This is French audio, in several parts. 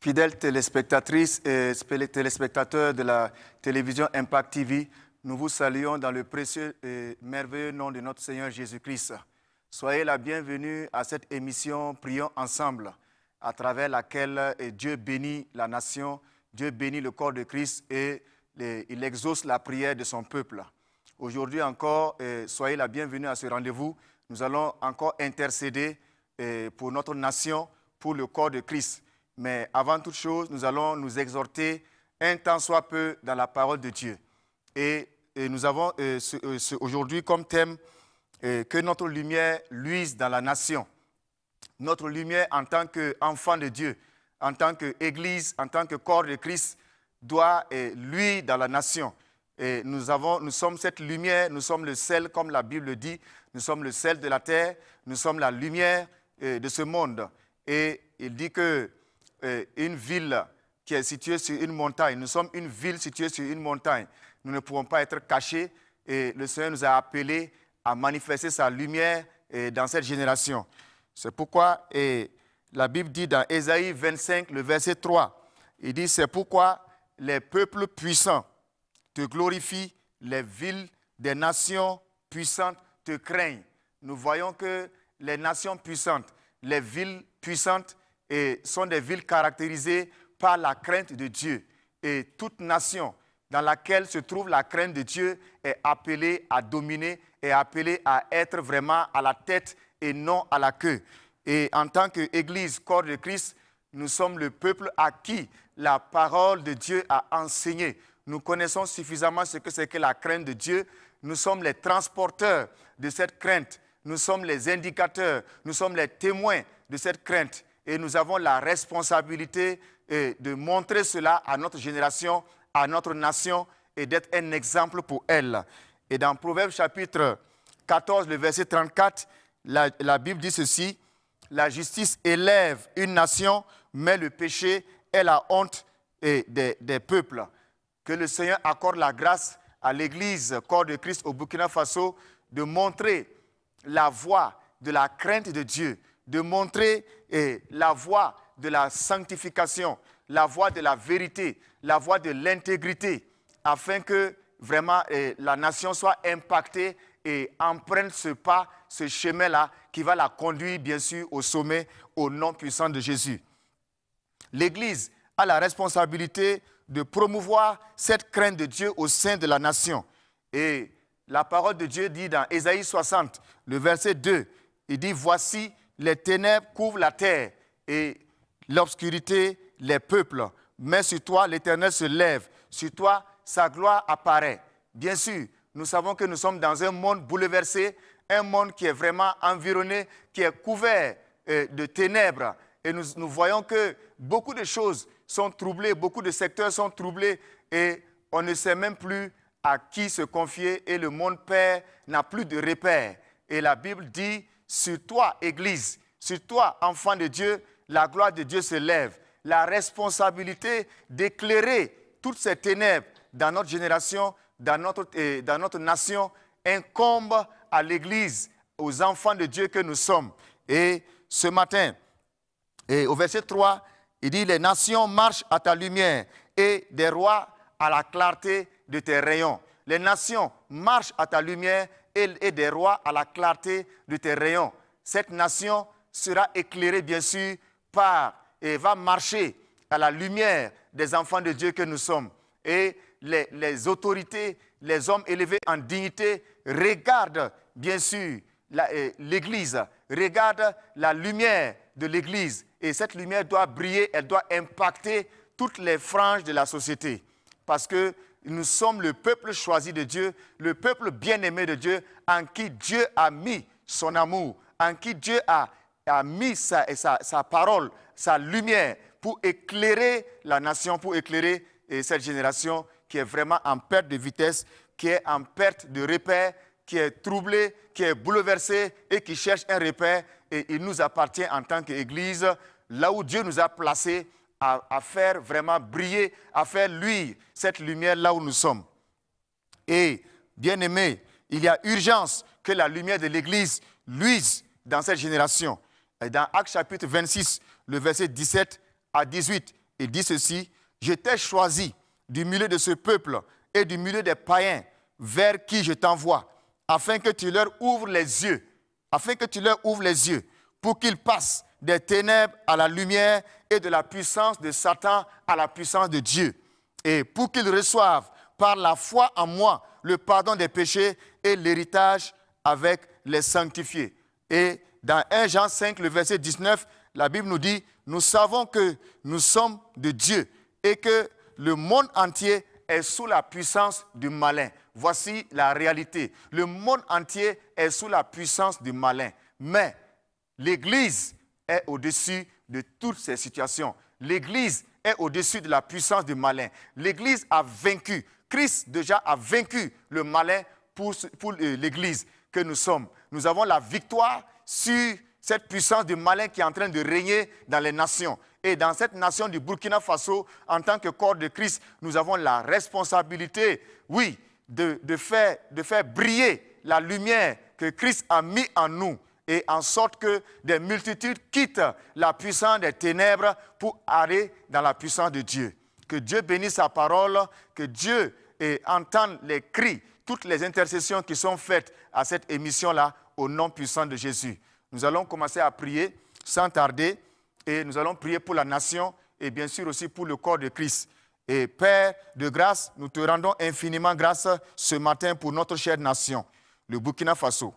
Fidèles téléspectatrices et téléspectateurs de la télévision Impact TV, nous vous saluons dans le précieux et merveilleux nom de notre Seigneur Jésus-Christ. Soyez la bienvenue à cette émission Prions ensemble, à travers laquelle Dieu bénit la nation, Dieu bénit le corps de Christ et il exauce la prière de son peuple. Aujourd'hui encore, soyez la bienvenue à ce rendez-vous. Nous allons encore intercéder pour notre nation, pour le corps de Christ. Mais avant toute chose, nous allons nous exhorter un tant soit peu dans la parole de Dieu. Et nous avons aujourd'hui comme thème que notre lumière luise dans la nation. Notre lumière en tant qu'enfant de Dieu, en tant qu'Église, en tant que corps de Christ, doit luire dans la nation. Et nous sommes cette lumière, nous sommes le sel, comme la Bible dit, nous sommes le sel de la terre, nous sommes la lumière de ce monde. Et il dit que une ville qui est située sur une montagne. Nous sommes une ville située sur une montagne. Nous ne pouvons pas être cachés et le Seigneur nous a appelés à manifester sa lumière dans cette génération. C'est pourquoi la Bible dit dans Ésaïe 25, le verset 3, il dit « C'est pourquoi les peuples puissants te glorifient, les villes des nations puissantes te craignent. » Nous voyons que les nations puissantes, les villes puissantes, sont des villes caractérisées par la crainte de Dieu. Et toute nation dans laquelle se trouve la crainte de Dieu est appelée à dominer, est appelée à être vraiment à la tête et non à la queue. Et en tant qu'Église, corps de Christ, nous sommes le peuple à qui la parole de Dieu a enseigné. Nous connaissons suffisamment ce que c'est que la crainte de Dieu. Nous sommes les transporteurs de cette crainte. Nous sommes les indicateurs, nous sommes les témoins de cette crainte. Et nous avons la responsabilité de montrer cela à notre génération, à notre nation et d'être un exemple pour elle. Et dans Proverbes chapitre 14, le verset 34, la Bible dit ceci, « La justice élève une nation, mais le péché est la honte des peuples. » Que le Seigneur accorde la grâce à l'Église, corps de Christ au Burkina Faso, de montrer la voie de la crainte de Dieu, de montrer la voie de la sanctification, la voie de la vérité, la voie de l'intégrité, afin que vraiment la nation soit impactée et emprunte ce pas, ce chemin-là, qui va la conduire bien sûr au sommet, au nom puissant de Jésus. L'Église a la responsabilité de promouvoir cette crainte de Dieu au sein de la nation. Et la parole de Dieu dit dans Ésaïe 60, le verset 2, il dit « Voici, les ténèbres couvrent la terre et l'obscurité les peuples. Mais sur toi, l'Éternel se lève. Sur toi, sa gloire apparaît. » Bien sûr, nous savons que nous sommes dans un monde bouleversé, un monde qui est vraiment environné, qui est couvert de ténèbres. Et nous voyons que beaucoup de choses sont troublées, beaucoup de secteurs sont troublés et on ne sait même plus à qui se confier et le monde père n'a plus de repères. Et la Bible dit, sur toi, Église, sur toi, enfant de Dieu, la gloire de Dieu se lève. La responsabilité d'éclairer toutes ces ténèbres dans notre génération, dans notre nation, incombe à l'Église, aux enfants de Dieu que nous sommes. Et ce matin, au verset 3, il dit « Les nations marchent à ta lumière et des rois à la clarté de tes rayons. » Les nations marchent à ta lumière et des rois à la clarté de tes rayons. Cette nation sera éclairée, bien sûr, et va marcher à la lumière des enfants de Dieu que nous sommes. Et les autorités, les hommes élevés en dignité regardent, bien sûr, l'Église, regardent la lumière de l'Église. Et cette lumière doit briller, elle doit impacter toutes les franges de la société. Parce que nous sommes le peuple choisi de Dieu, le peuple bien-aimé de Dieu, en qui Dieu a mis son amour, en qui Dieu a mis sa parole, sa lumière pour éclairer la nation, pour éclairer cette génération qui est vraiment en perte de vitesse, qui est en perte de repère, qui est troublée, qui est bouleversée et qui cherche un repère. Et il nous appartient en tant qu'Église, là où Dieu nous a placés, à faire vraiment briller, à faire luire cette lumière là où nous sommes. Et, bien aimé, il y a urgence que la lumière de l'Église luise dans cette génération. Et dans Actes chapitre 26, le verset 17 à 18, et dit ceci, « Je t'ai choisi du milieu de ce peuple et du milieu des païens vers qui je t'envoie, afin que tu leur ouvres les yeux, pour qu'ils passent des ténèbres à la lumière et de la puissance de Satan à la puissance de Dieu, et pour qu'ils reçoivent par la foi en moi le pardon des péchés et l'héritage avec les sanctifiés. » Et dans 1 Jean 5, le verset 19, la Bible nous dit, « Nous savons que nous sommes de Dieu et que le monde entier est sous la puissance du malin. » Voici la réalité. Le monde entier est sous la puissance du malin. Mais l'Église est au-dessus de toutes ces situations. L'Église est au-dessus de la puissance du malin. L'Église a vaincu. Christ déjà a vaincu le malin pour l'Église que nous sommes. Nous avons la victoire sur cette puissance du malin qui est en train de régner dans les nations. Et dans cette nation du Burkina Faso, en tant que corps de Christ, nous avons la responsabilité, oui, de faire briller la lumière que Christ a mis en nous, et en sorte que des multitudes quittent la puissance des ténèbres pour aller dans la puissance de Dieu. Que Dieu bénisse sa parole, que Dieu entende les cris, toutes les intercessions qui sont faites à cette émission-là, au nom puissant de Jésus. Nous allons commencer à prier sans tarder, et nous allons prier pour la nation et bien sûr aussi pour le corps de Christ. Et Père de grâce, nous te rendons infiniment grâce ce matin pour notre chère nation, le Burkina Faso.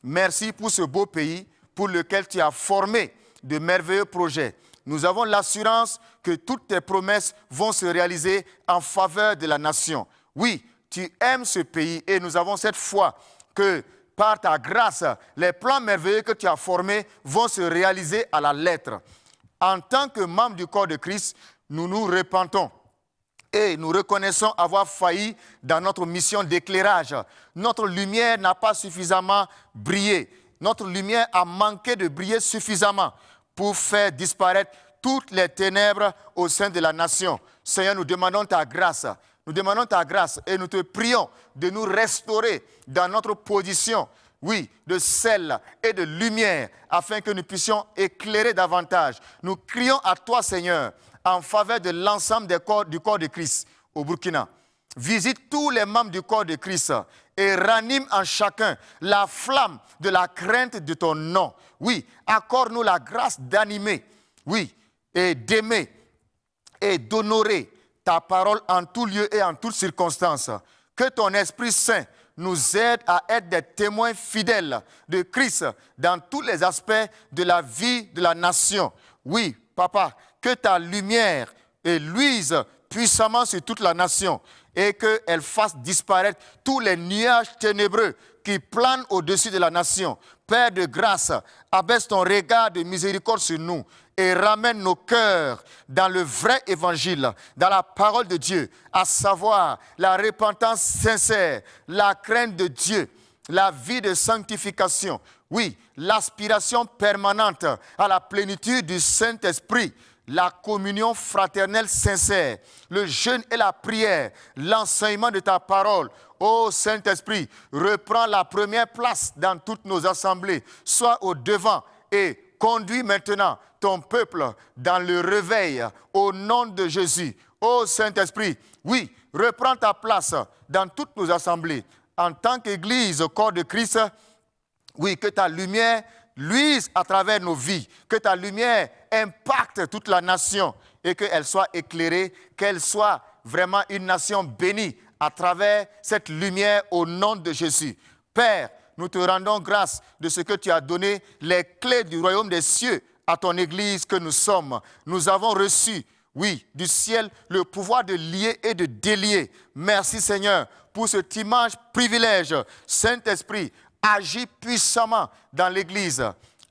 Merci pour ce beau pays pour lequel tu as formé de merveilleux projets. Nous avons l'assurance que toutes tes promesses vont se réaliser en faveur de la nation. Oui, tu aimes ce pays et nous avons cette foi que par ta grâce, les plans merveilleux que tu as formés vont se réaliser à la lettre. En tant que membres du corps de Christ, nous nous repentons et nous reconnaissons avoir failli dans notre mission d'éclairage. Notre lumière n'a pas suffisamment brillé. Notre lumière a manqué de briller suffisamment pour faire disparaître toutes les ténèbres au sein de la nation. Seigneur, nous demandons ta grâce. Nous demandons ta grâce et nous te prions de nous restaurer dans notre position, oui, de sel et de lumière, afin que nous puissions éclairer davantage. Nous crions à toi, Seigneur, en faveur de l'ensemble du corps de Christ au Burkina. Visite tous les membres du corps de Christ et ranime en chacun la flamme de la crainte de ton nom. Oui, accorde-nous la grâce d'animer, oui, et d'aimer et d'honorer ta parole en tout lieu et en toutes circonstances. Que ton Esprit Saint nous aide à être des témoins fidèles de Christ dans tous les aspects de la vie de la nation. Oui, Papa, que ta lumière luise puissamment sur toute la nation et qu'elle fasse disparaître tous les nuages ténébreux qui planent au-dessus de la nation. Père de grâce, abaisse ton regard de miséricorde sur nous et ramène nos cœurs dans le vrai évangile, dans la parole de Dieu, à savoir la repentance sincère, la crainte de Dieu, la vie de sanctification, oui, l'aspiration permanente à la plénitude du Saint-Esprit, la communion fraternelle sincère, le jeûne et la prière, l'enseignement de ta parole. Ô Saint-Esprit, reprends la première place dans toutes nos assemblées, sois au devant et conduis maintenant ton peuple dans le réveil au nom de Jésus. Ô Saint-Esprit, oui, reprends ta place dans toutes nos assemblées. En tant qu'Église, corps de Christ, oui, que ta lumière luise à travers nos vies, que ta lumière impacte toute la nation et qu'elle soit éclairée, qu'elle soit vraiment une nation bénie à travers cette lumière au nom de Jésus. Père, nous te rendons grâce de ce que tu as donné les clés du royaume des cieux à ton Église que nous sommes. Nous avons reçu, oui, du ciel, le pouvoir de lier et de délier. Merci Seigneur pour cet immense privilège. Saint-Esprit, agis puissamment dans l'Église.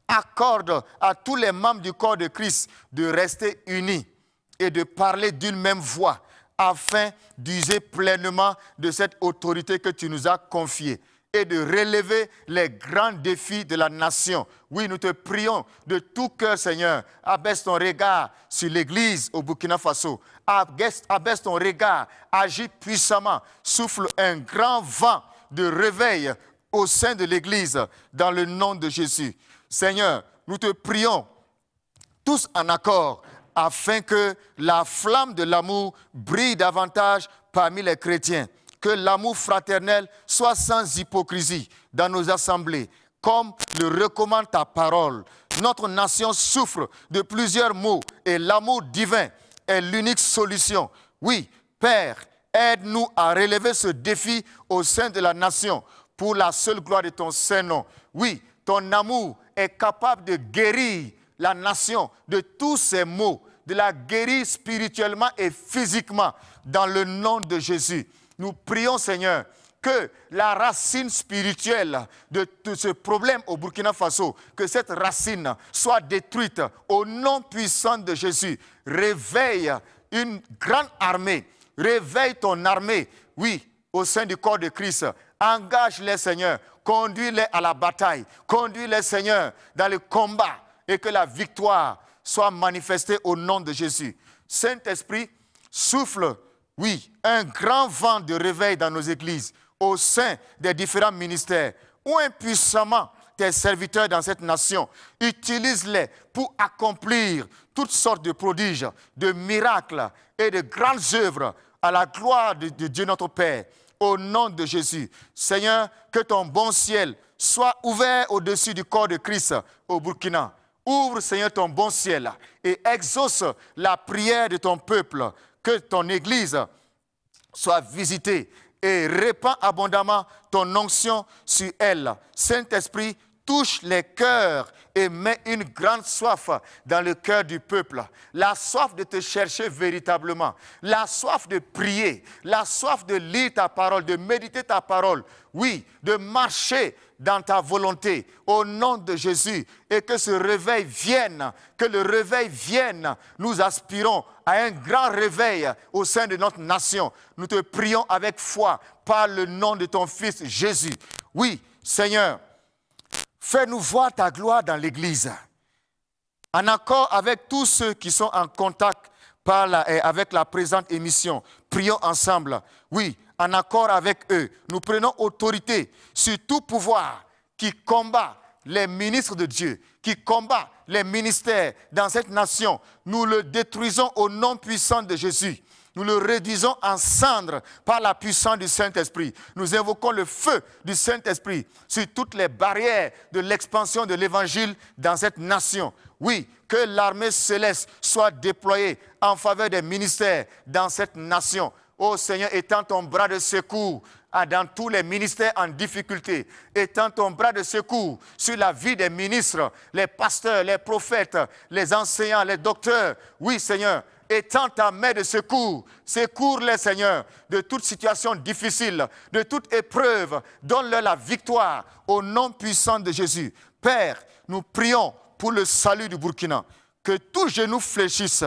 Accorde à tous les membres du corps de Christ de rester unis et de parler d'une même voix afin d'user pleinement de cette autorité que tu nous as confiée et de relever les grands défis de la nation. Oui, nous te prions de tout cœur, Seigneur. Abaisse ton regard sur l'Église au Burkina Faso. Abaisse ton regard, agis puissamment. Souffle un grand vent de réveil au sein de l'Église, dans le nom de Jésus. Seigneur, nous te prions tous en accord, afin que la flamme de l'amour brille davantage parmi les chrétiens. Que l'amour fraternel soit sans hypocrisie dans nos assemblées, comme le recommande ta parole. Notre nation souffre de plusieurs maux et l'amour divin est l'unique solution. Oui, Père, aide-nous à relever ce défi au sein de la nation pour la seule gloire de ton Saint-Nom. Oui, ton amour est capable de guérir la nation de tous ces maux, de la guérir spirituellement et physiquement dans le nom de Jésus. Nous prions, Seigneur, que la racine spirituelle de ce problème au Burkina Faso, que cette racine soit détruite au nom puissant de Jésus. Réveille une grande armée, réveille ton armée, oui, au sein du corps de Christ. Engage-les, Seigneur, conduis-les à la bataille, conduis-les, Seigneur, dans le combat et que la victoire soit manifestée au nom de Jésus. Saint-Esprit, souffle, oui, un grand vent de réveil dans nos églises, au sein des différents ministères, ou impuissamment tes serviteurs dans cette nation. Utilise-les pour accomplir toutes sortes de prodiges, de miracles et de grandes œuvres à la gloire de Dieu notre Père. Au nom de Jésus, Seigneur, que ton bon ciel soit ouvert au-dessus du corps de Christ au Burkina. Ouvre, Seigneur, ton bon ciel et exauce la prière de ton peuple. Que ton Église soit visitée et répand abondamment ton onction sur elle. Saint-Esprit, touche les cœurs et mets une grande soif dans le cœur du peuple. La soif de te chercher véritablement, la soif de prier, la soif de lire ta parole, de méditer ta parole, oui, de marcher dans ta volonté, au nom de Jésus, et que ce réveil vienne, que le réveil vienne. Nous aspirons à un grand réveil au sein de notre nation. Nous te prions avec foi par le nom de ton Fils Jésus. Oui, Seigneur, fais-nous voir ta gloire dans l'Église, en accord avec tous ceux qui sont en contact avec la présente émission. Prions ensemble. Oui, en accord avec eux, nous prenons autorité sur tout pouvoir qui combat les ministres de Dieu, qui combat les ministères dans cette nation. Nous le détruisons au nom puissant de Jésus. Nous le réduisons en cendres par la puissance du Saint-Esprit. Nous invoquons le feu du Saint-Esprit sur toutes les barrières de l'expansion de l'Évangile dans cette nation. Oui, que l'armée céleste soit déployée en faveur des ministères dans cette nation. Ô Seigneur, étends ton bras de secours dans tous les ministères en difficulté. Étends ton bras de secours sur la vie des ministres, les pasteurs, les prophètes, les enseignants, les docteurs. Oui, Seigneur, étends ta main de secours. Secours-les, Seigneur, de toute situation difficile, de toute épreuve. Donne-leur la victoire au nom puissant de Jésus. Père, nous prions pour le salut du Burkina. Que tout genou fléchisse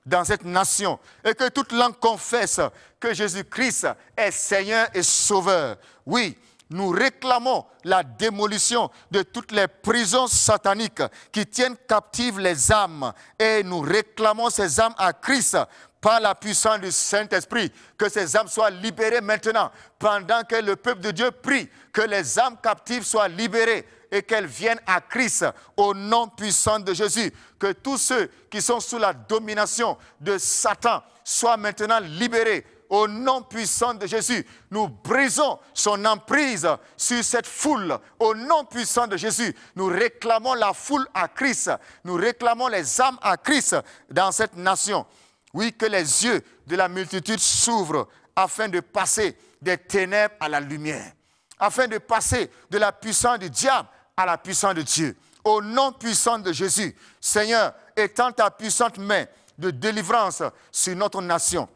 dans cette nation et que toute langue confesse que Jésus-Christ est Seigneur et Sauveur. Oui, nous réclamons la démolition de toutes les prisons sataniques qui tiennent captives les âmes et nous réclamons ces âmes à Christ par la puissance du Saint-Esprit. Que ces âmes soient libérées maintenant pendant que le peuple de Dieu prie, que les âmes captives soient libérées et qu'elles viennent à Christ au nom puissant de Jésus. Que tous ceux qui sont sous la domination de Satan soient maintenant libérés au nom puissant de Jésus. Nous brisons son emprise sur cette foule. Au nom puissant de Jésus, nous réclamons la foule à Christ. Nous réclamons les âmes à Christ dans cette nation. Oui, que les yeux de la multitude s'ouvrent afin de passer des ténèbres à la lumière, afin de passer de la puissance du diable à la puissance de Dieu. Au nom puissant de Jésus, Seigneur, étends ta puissante main de délivrance sur notre nation.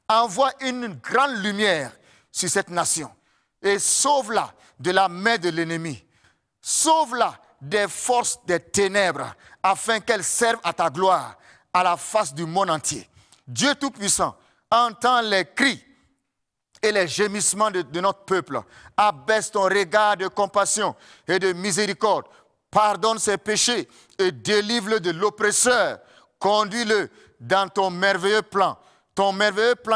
Envoie une grande lumière sur cette nation et sauve-la de la main de l'ennemi. Sauve-la des forces des ténèbres afin qu'elle serve à ta gloire à la face du monde entier. Dieu Tout-Puissant, entends les cris et les gémissements de notre peuple. Abaisse ton regard de compassion et de miséricorde. Pardonne ses péchés et délivre-le de l'oppresseur. Conduis-le dans ton merveilleux plan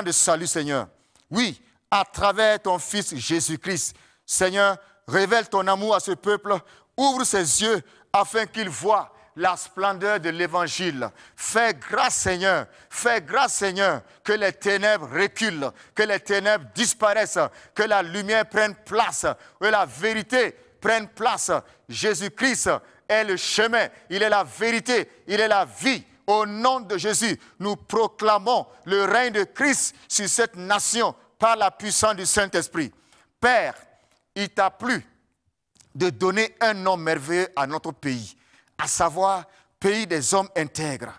de salut, Seigneur. Oui, à travers ton Fils Jésus-Christ. Seigneur, révèle ton amour à ce peuple. Ouvre ses yeux afin qu'il voie la splendeur de l'Évangile. Fais grâce, Seigneur, que les ténèbres reculent, que les ténèbres disparaissent, que la lumière prenne place, que la vérité prenne place. Jésus-Christ est le chemin, il est la vérité, il est la vie. Au nom de Jésus, nous proclamons le règne de Christ sur cette nation par la puissance du Saint-Esprit. Père, il t'a plu de donner un nom merveilleux à notre pays, à savoir pays des hommes intègres.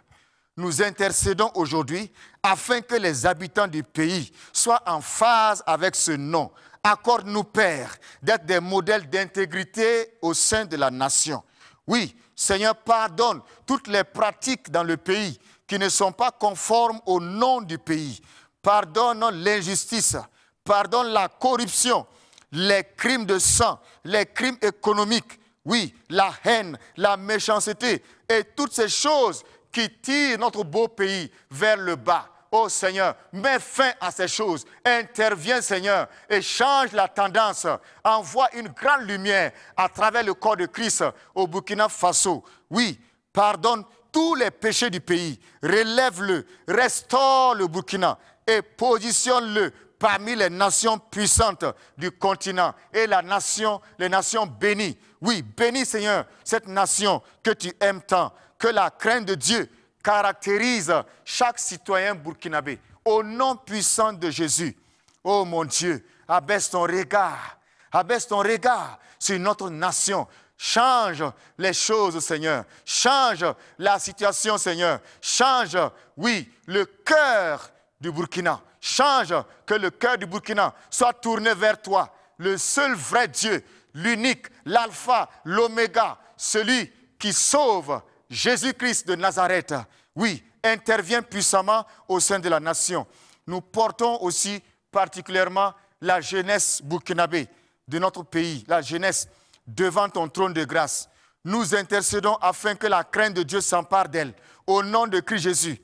Nous intercédons aujourd'hui afin que les habitants du pays soient en phase avec ce nom. Accorde-nous, Père, d'être des modèles d'intégrité au sein de la nation. Oui, Seigneur, pardonne toutes les pratiques dans le pays qui ne sont pas conformes au nom du pays. Pardonne l'injustice, pardonne la corruption, les crimes de sang, les crimes économiques, oui, la haine, la méchanceté et toutes ces choses qui tirent notre beau pays vers le bas. Oh Seigneur, mets fin à ces choses. Interviens Seigneur et change la tendance. Envoie une grande lumière à travers le corps de Christ au Burkina Faso. Oui, pardonne tous les péchés du pays. Relève-le, restaure le Burkina et positionne-le parmi les nations puissantes du continent et les nations bénies. Oui, bénis Seigneur cette nation que tu aimes tant, que la crainte de Dieu caractérise chaque citoyen burkinabé. Au nom puissant de Jésus, oh mon Dieu, abaisse ton regard sur notre nation. Change les choses, Seigneur. Change la situation, Seigneur. Change, oui, le cœur du Burkina. Change que le cœur du Burkina soit tourné vers toi, le seul vrai Dieu, l'unique, l'alpha, l'oméga, celui qui sauve, Jésus-Christ de Nazareth. Oui, intervient puissamment au sein de la nation. Nous portons aussi particulièrement la jeunesse burkinabé de notre pays, la jeunesse devant ton trône de grâce. Nous intercédons afin que la crainte de Dieu s'empare d'elle, au nom de Christ Jésus.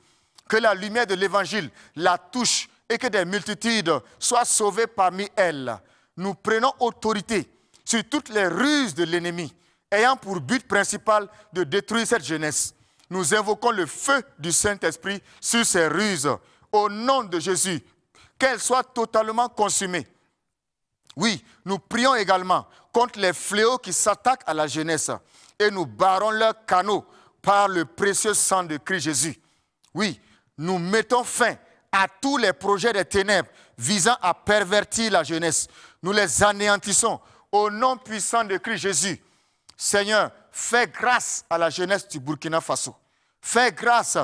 Que la lumière de l'Évangile la touche et que des multitudes soient sauvées parmi elles. Nous prenons autorité sur toutes les ruses de l'ennemi, ayant pour but principal de détruire cette jeunesse. Nous invoquons le feu du Saint-Esprit sur ces ruses, au nom de Jésus, qu'elles soient totalement consumées. Oui, nous prions également contre les fléaux qui s'attaquent à la jeunesse et nous barrons leurs canaux par le précieux sang de Christ Jésus. Oui, nous mettons fin à tous les projets des ténèbres visant à pervertir la jeunesse. Nous les anéantissons au nom puissant de Christ Jésus. Seigneur, fais grâce à la jeunesse du Burkina Faso. Fais grâce,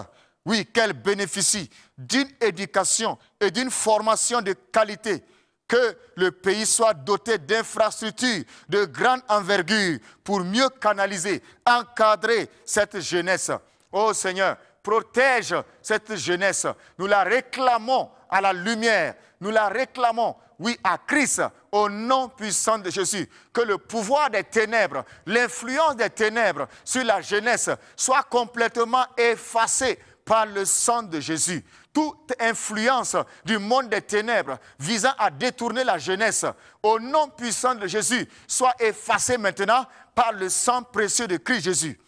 oui, qu'elle bénéficie d'une éducation et d'une formation de qualité. Que le pays soit doté d'infrastructures de grande envergure pour mieux canaliser, encadrer cette jeunesse. Oh Seigneur, protège cette jeunesse. Nous la réclamons à la lumière. Nous la réclamons, oui, à Christ, au nom puissant de Jésus. Que le pouvoir des ténèbres, l'influence des ténèbres sur la jeunesse soit complètement effacée par le sang de Jésus. Toute influence du monde des ténèbres visant à détourner la jeunesse, au nom puissant de Jésus, soit effacée maintenant par le sang précieux de Christ Jésus.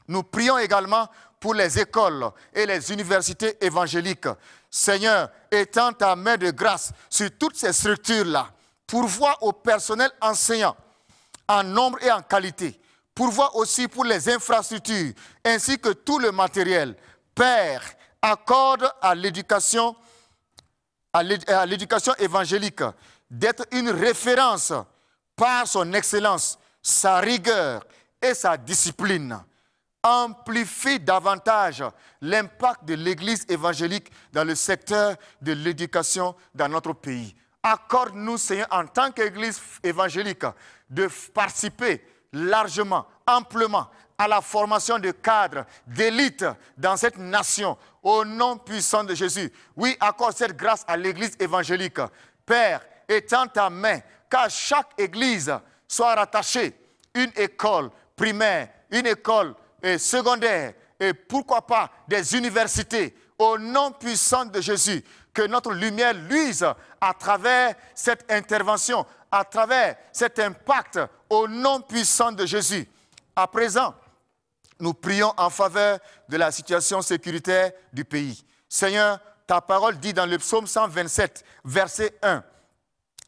Nous prions également pour les écoles et les universités évangéliques. Seigneur, étends ta main de grâce sur toutes ces structures-là. Pourvois au personnel enseignant en nombre et en qualité. Pourvois aussi pour les infrastructures ainsi que tout le matériel. Père, accorde à l'éducation évangélique d'être une référence par son excellence, sa rigueur et sa discipline. Amplifie davantage l'impact de l'Église évangélique dans le secteur de l'éducation dans notre pays. Accorde-nous, Seigneur, en tant qu'Église évangélique, de participer largement, amplement à la formation de cadres, d'élites dans cette nation, au nom puissant de Jésus. Oui, accorde cette grâce à l'Église évangélique. Père, étends ta main, qu'à chaque Église soit rattachée une école primaire, une école secondaire, et pourquoi pas des universités, au nom puissant de Jésus, que notre lumière luise à travers cette intervention, à travers cet impact, au nom puissant de Jésus. À présent, nous prions en faveur de la situation sécuritaire du pays. Seigneur, ta parole dit dans le psaume 127, verset 1,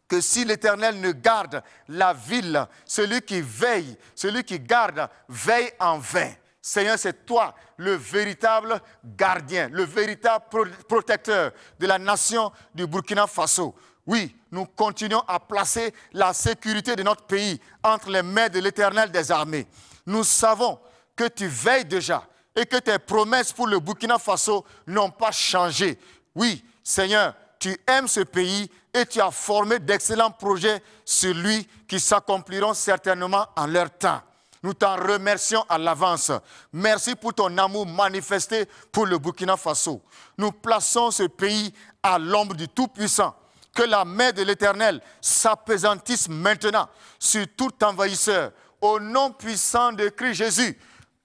que si l'Éternel ne garde la ville, celui qui veille, celui qui garde, veille en vain. Seigneur, c'est toi le véritable gardien, le véritable protecteur de la nation du Burkina Faso. Oui, nous continuons à placer la sécurité de notre pays entre les mains de l'Éternel des armées. Nous savons que tu veilles déjà et que tes promesses pour le Burkina Faso n'ont pas changé. Oui, Seigneur, tu aimes ce pays et tu as formé d'excellents projets sur lui qui s'accompliront certainement en leur temps. Nous t'en remercions à l'avance. Merci pour ton amour manifesté pour le Burkina Faso. Nous plaçons ce pays à l'ombre du Tout-Puissant. Que la main de l'Éternel s'appesantisse maintenant sur tout envahisseur. Au nom puissant de Christ Jésus,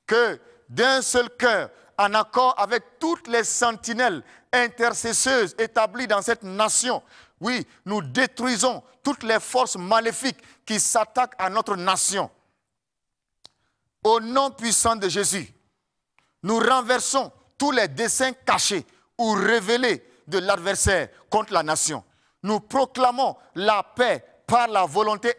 que d'un seul cœur, en accord avec toutes les sentinelles intercesseuses établies dans cette nation, oui, nous détruisons toutes les forces maléfiques qui s'attaquent à notre nation. Au nom puissant de Jésus, nous renversons tous les desseins cachés ou révélés de l'adversaire contre la nation. Nous proclamons la paix par la volonté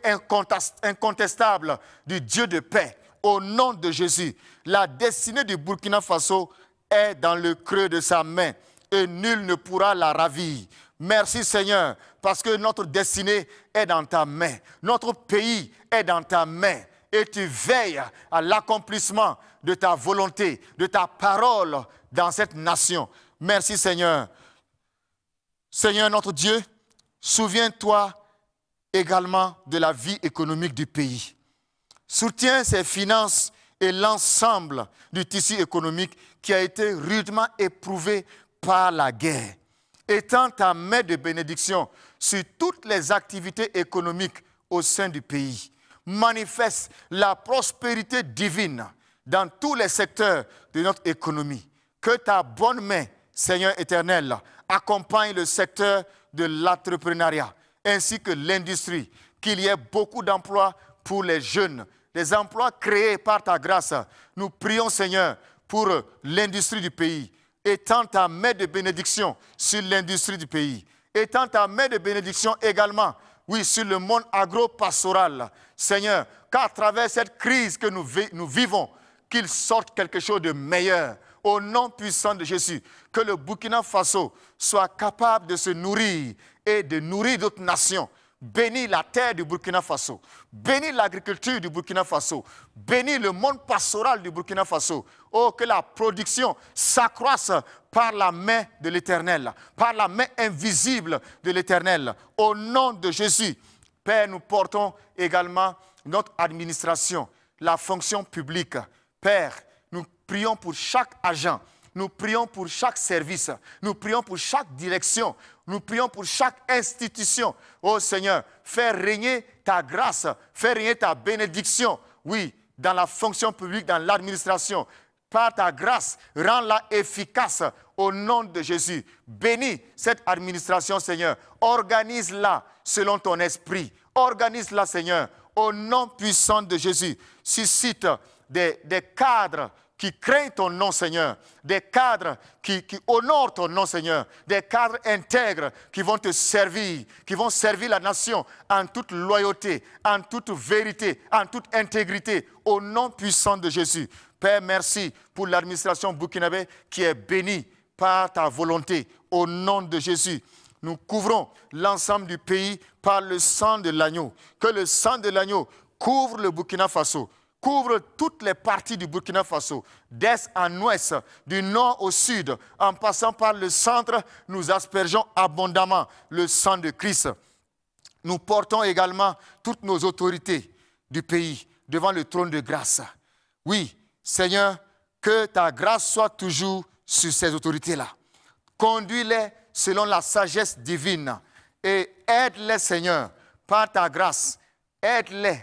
incontestable du Dieu de paix. Au nom de Jésus, la destinée du Burkina Faso est dans le creux de sa main et nul ne pourra la ravir. Merci Seigneur, parce que notre destinée est dans ta main. Notre pays est dans ta main. Et tu veilles à l'accomplissement de ta volonté, de ta parole dans cette nation. Merci Seigneur. Seigneur notre Dieu, souviens-toi également de la vie économique du pays. Soutiens ses finances et l'ensemble du tissu économique qui a été rudement éprouvé par la guerre. Étends ta main de bénédiction sur toutes les activités économiques au sein du pays. Manifeste la prospérité divine dans tous les secteurs de notre économie. Que ta bonne main, Seigneur éternel, accompagne le secteur de l'entrepreneuriat ainsi que l'industrie, qu'il y ait beaucoup d'emplois pour les jeunes, des emplois créés par ta grâce. Nous prions, Seigneur, pour l'industrie du pays. Étends ta main de bénédiction sur l'industrie du pays. Étends ta main de bénédiction également, oui, sur le monde agro-pastoral. Seigneur, qu'à travers cette crise que nous vivons, qu'il sorte quelque chose de meilleur. Au nom puissant de Jésus, que le Burkina Faso soit capable de se nourrir et de nourrir d'autres nations. Bénis la terre du Burkina Faso. Bénis l'agriculture du Burkina Faso. Bénis le monde pastoral du Burkina Faso. Oh, que la production s'accroisse par la main de l'Éternel, par la main invisible de l'Éternel. Au nom de Jésus, Père, nous portons également notre administration, la fonction publique. Père, nous prions pour chaque agent. Nous prions pour chaque service, nous prions pour chaque direction, nous prions pour chaque institution. Oh Seigneur, fais régner ta grâce, fais régner ta bénédiction, oui, dans la fonction publique, dans l'administration. Par ta grâce, rends-la efficace au nom de Jésus. Bénis cette administration, Seigneur. Organise-la selon ton esprit. Organise-la, Seigneur, au nom puissant de Jésus. Suscite des cadres qui craignent ton nom, Seigneur, des cadres qui honorent ton nom, Seigneur, des cadres intègres qui vont te servir, qui vont servir la nation en toute loyauté, en toute vérité, en toute intégrité, au nom puissant de Jésus. Père, merci pour l'administration burkinabé qui est bénie par ta volonté, au nom de Jésus. Nous couvrons l'ensemble du pays par le sang de l'agneau. Que le sang de l'agneau couvre le Burkina Faso, couvre toutes les parties du Burkina Faso, d'est en ouest, du nord au sud, en passant par le centre, nous aspergeons abondamment le sang de Christ. Nous portons également toutes nos autorités du pays devant le trône de grâce. Oui, Seigneur, que ta grâce soit toujours sur ces autorités-là. Conduis-les selon la sagesse divine et aide-les, Seigneur, par ta grâce. Aide-les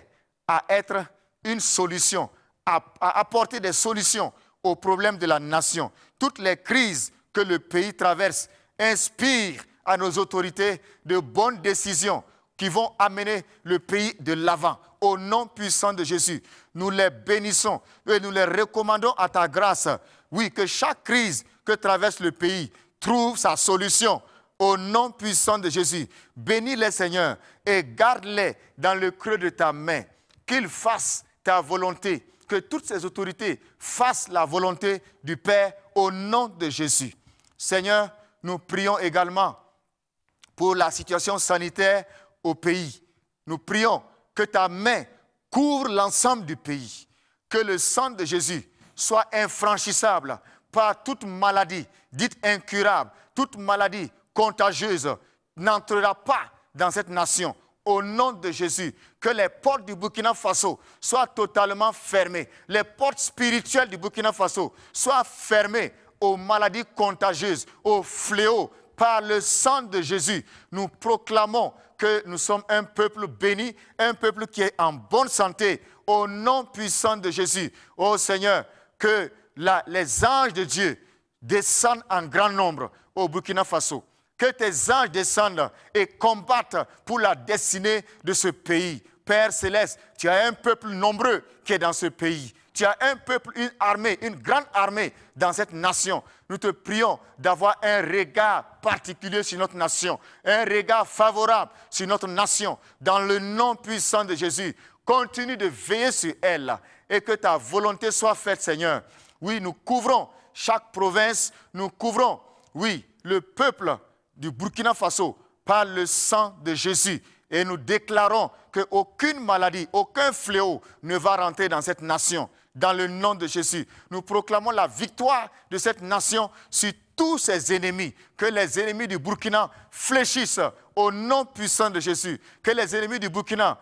à être une solution, à apporter des solutions aux problèmes de la nation. Toutes les crises que le pays traverse inspirent à nos autorités de bonnes décisions. qui vont amener le pays de l'avant. Au nom puissant de Jésus, nous les bénissons et nous les recommandons à ta grâce. Oui, que chaque crise que traverse le pays trouve sa solution. Au nom puissant de Jésus, bénis-les, Seigneur, et garde-les dans le creux de ta main. Qu'ils fassent ta volonté, que toutes ces autorités fassent la volonté du Père au nom de Jésus. Seigneur, nous prions également pour la situation sanitaire au pays. Nous prions que ta main couvre l'ensemble du pays, que le sang de Jésus soit infranchissable par toute maladie dite incurable, toute maladie contagieuse n'entrera pas dans cette nation. Au nom de Jésus, que les portes du Burkina Faso soient totalement fermées. Les portes spirituelles du Burkina Faso soient fermées aux maladies contagieuses, aux fléaux. Par le sang de Jésus, nous proclamons que nous sommes un peuple béni, un peuple qui est en bonne santé. Au nom puissant de Jésus, ô Seigneur, que les anges de Dieu descendent en grand nombre au Burkina Faso. Que tes anges descendent et combattent pour la destinée de ce pays. Père Céleste, tu as un peuple nombreux qui est dans ce pays. Tu as un peuple, une armée, une grande armée dans cette nation. Nous te prions d'avoir un regard particulier sur notre nation, un regard favorable sur notre nation. Dans le nom puissant de Jésus, continue de veiller sur elle et que ta volonté soit faite, Seigneur. Oui, nous couvrons chaque province, nous couvrons, oui, le peuple du Burkina Faso par le sang de Jésus. Et nous déclarons qu'aucune maladie, aucun fléau ne va rentrer dans cette nation. Dans le nom de Jésus, nous proclamons la victoire de cette nation sur tous ses ennemis. Que les ennemis du Burkina fléchissent au nom puissant de Jésus. Que les ennemis du Burkina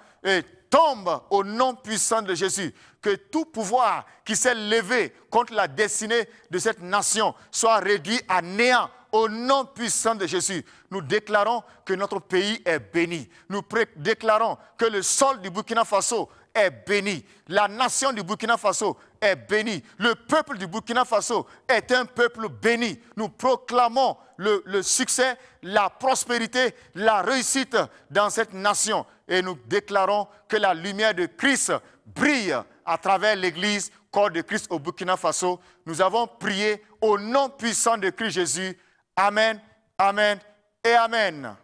tombent au nom puissant de Jésus. Que tout pouvoir qui s'est levé contre la destinée de cette nation soit réduit à néant. Au nom puissant de Jésus, nous déclarons que notre pays est béni. Nous déclarons que le sol du Burkina Faso est béni. La nation du Burkina Faso est bénie. Le peuple du Burkina Faso est un peuple béni. Nous proclamons le succès, la prospérité, la réussite dans cette nation. Et nous déclarons que la lumière de Christ brille à travers l'Église, corps de Christ au Burkina Faso. Nous avons prié au nom puissant de Christ Jésus. Amen, amen et amen.